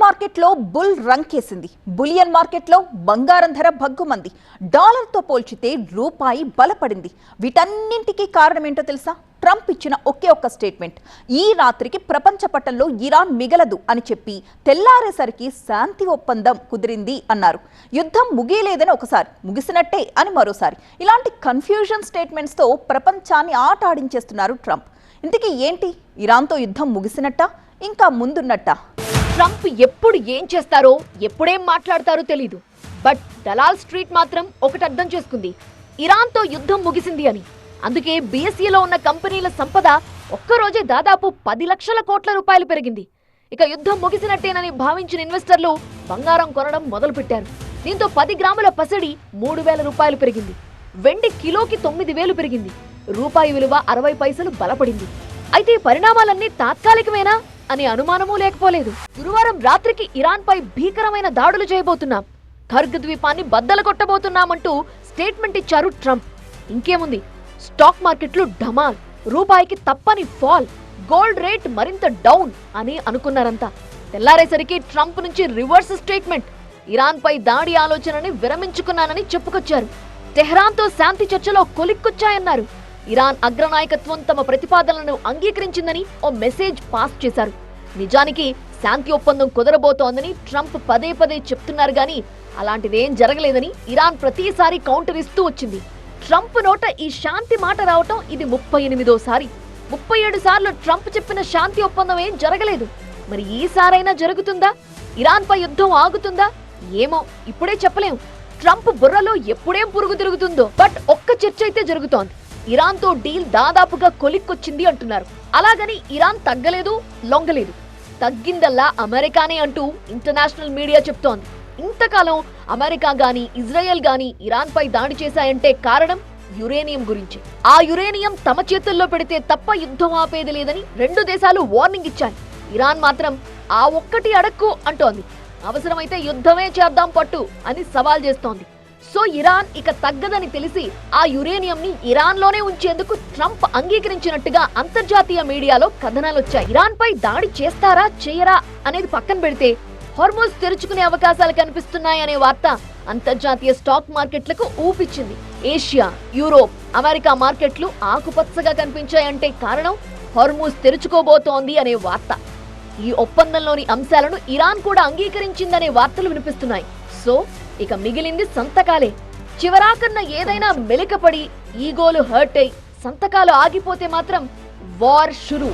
మార్కెట్లో bull రంకేసింది. Bullion మార్కెట్లో బంగారం ధర భగ్గుమంది. డాలర్తో పోల్చితే రూపాయి బలపడింది. వీటన్నింటికీ కారణం ఏంటో తెలుసా? ట్రంప్ ఇచ్చిన ఒకే ఒక్క స్టేట్మెంట్. ఈ రాత్రికి ప్రపంచ పటంలో ఇరాన్ మిగలదు అని చెప్పి తెల్లారేసరికి శాంతి ఒప్పందం కుదిరింది అన్నారు. యుద్ధం ముగియలేదని ఒకసారి, ముగిసినట్టే అని మరోసారి. ఇలాంటి కన్ఫ్యూజన్ స్టేట్మెంట్స్తో ప్రపంచాన్ని ఆట ఆడించేస్తున్నారు ట్రంప్. ఇంతకీ ఏంటి? ఇరాన్తో యుద్ధం ముగిసినట్టా, ఇంకా ముందున్నట్టా? ట్రంప్ ఎప్పుడు ఏం చేస్తారో, ఎప్పుడేం మాట్లాడతారో తెలీదు. బట్ దలాల్ స్ట్రీట్ మాత్రం ఒకటి అర్థం చేసుకుంది: ఇరాన్తో యుద్ధం ముగిసింది అని. అందుకే బీఎస్ఈలో ఉన్న కంపెనీల సంపద ఒక్కరోజే దాదాపు 10 లక్షల కోట్ల రూపాయలు పెరిగింది. ఇక యుద్ధం ముగిసినట్టేనని భావించిన ఇన్వెస్టర్లు బంగారం కొనడం మొదలుపెట్టారు. దీంతో 10 గ్రాముల పసిడి 3,000 రూపాయలు పెరిగింది. వెండి కిలోకి 9,000 పెరిగింది. రూపాయి విలువ 60 పైసలు బలపడింది. అయితే పరిణామాలన్నీ తాత్కాలికమేనా అనే అనుమానమూ లేకపోలేదు. గురువారం రాత్రికి ఇరాన్ పై భీకరమైన దాడులు చేయబోతున్నాం, ఖర్గ్ ద్వీపాన్ని బద్దలు కొట్టబోతున్నామంటూ స్టేట్మెంట్ ఇచ్చారు ట్రంప్. ఇంకేముంది, స్టాక్ మార్కెట్లు ఢమాల్, రూపాయికి తప్పని ఫాల్, గోల్డ్ రేట్ మరింత డౌన్ అని అనుకున్నారంతా. తెల్లారేసరికి ట్రంప్ నుంచి రివర్స్ స్టేట్మెంట్. ఇరాన్ పై దాడి ఆలోచనని విరమించుకున్నానని చెప్పుకొచ్చారు. టెహ్రాన్తో శాంతి చర్చలో కొలిక్కొచ్చాయన్నారు. ఇరాన్ అగ్రనాయకత్వం తమ ప్రతిపాదనలను అంగీకరించిందని ఓ మెసేజ్ పాస్ చేశారు. నిజానికి శాంతి ఒప్పందం కుదరబోతోందని ట్రంప్ పదే పదే చెప్తున్నారు గానీ అలాంటిదేం జరగలేదని ఇరాన్ ప్రతిసారి కౌంటర్ ఇస్తూ వచ్చింది. ట్రంప్ నోట ఈ శాంతి మాట రావటం ఇది 38వ సారి. 37 సార్లు ట్రంప్ చెప్పిన శాంతి ఒప్పందం ఏం జరగలేదు. మరి ఈసారైనా జరుగుతుందా? ఇరాన్ పై యుద్ధం ఆగుతుందా? ఏమో, ఇప్పుడే చెప్పలేం. ట్రంప్ బుర్రలో ఎప్పుడేం పురుగు తిరుగుతుందో. బట్ ఒక్క చర్చ అయితే జరుగుతోంది: ఇరాన్ తో డీల్ దాదాపుగా కొలిక్కొచ్చింది అంటున్నారు. అలాగని ఇరాన్ తగ్గలేదు, లొంగలేదు. తగ్గిందల్లా అమెరికానే అంటూ ఇంటర్నేషనల్ మీడియా చెప్తోంది. ఇంతకాలం అమెరికా గాని, ఇజ్రాయెల్ గాని ఇరాన్ పై దాడి చేశాయంటే కారణం యురేనియం గురించి. ఆ యురేనియం తమ చేతుల్లో పెడితే తప్ప యుద్ధం ఆపేది లేదని 2 దేశాలు వార్నింగ్ ఇచ్చాయి. ఇరాన్ మాత్రం ఆ ఒక్కటి అడక్కు అంటోంది. అవసరమైతే యుద్ధమే చేద్దాం పట్టు అని సవాల్ చేస్తోంది. సో ఇరాన్ ఇక తగ్గదని తెలిసి ఆ యురేనియం ని ఇరాన్ లోనే ఉంచేందుకు ట్రంప్ అంగీకరించినట్టుగా అంతర్జాతీయ మీడియాలో కథనాలొచ్చాయి. ఇరాన్ పై దాడి చేస్తారా చేయరా అనేది పక్కన పెడితే హార్మోజ్ తెరుచుకునే అవకాశాలు కనిపిస్తున్నాయనే వార్త అంతర్జాతీయ స్టాక్ మార్కెట్లకు ఊపిచ్చింది. ఏషియా, యూరోప్, అమెరికా మార్కెట్లు ఆకుపచ్చగా కనిపించాయంటే కారణం హార్మోజ్ తెరుచుకోబోతోంది అనే వార్త. ఈ ఒప్పందంలోని అంశాలను ఇరాన్ కూడా అంగీకరించిందనే వార్తలు వినిపిస్తున్నాయి. సో ఇక మిగిలింది సంతకాలే. చివరాకన్న ఏదైనా మెలికపడి ఈగోలు హర్ట్ అయి సంతకాలు ఆగిపోతే మాత్రం వార్ షురూ.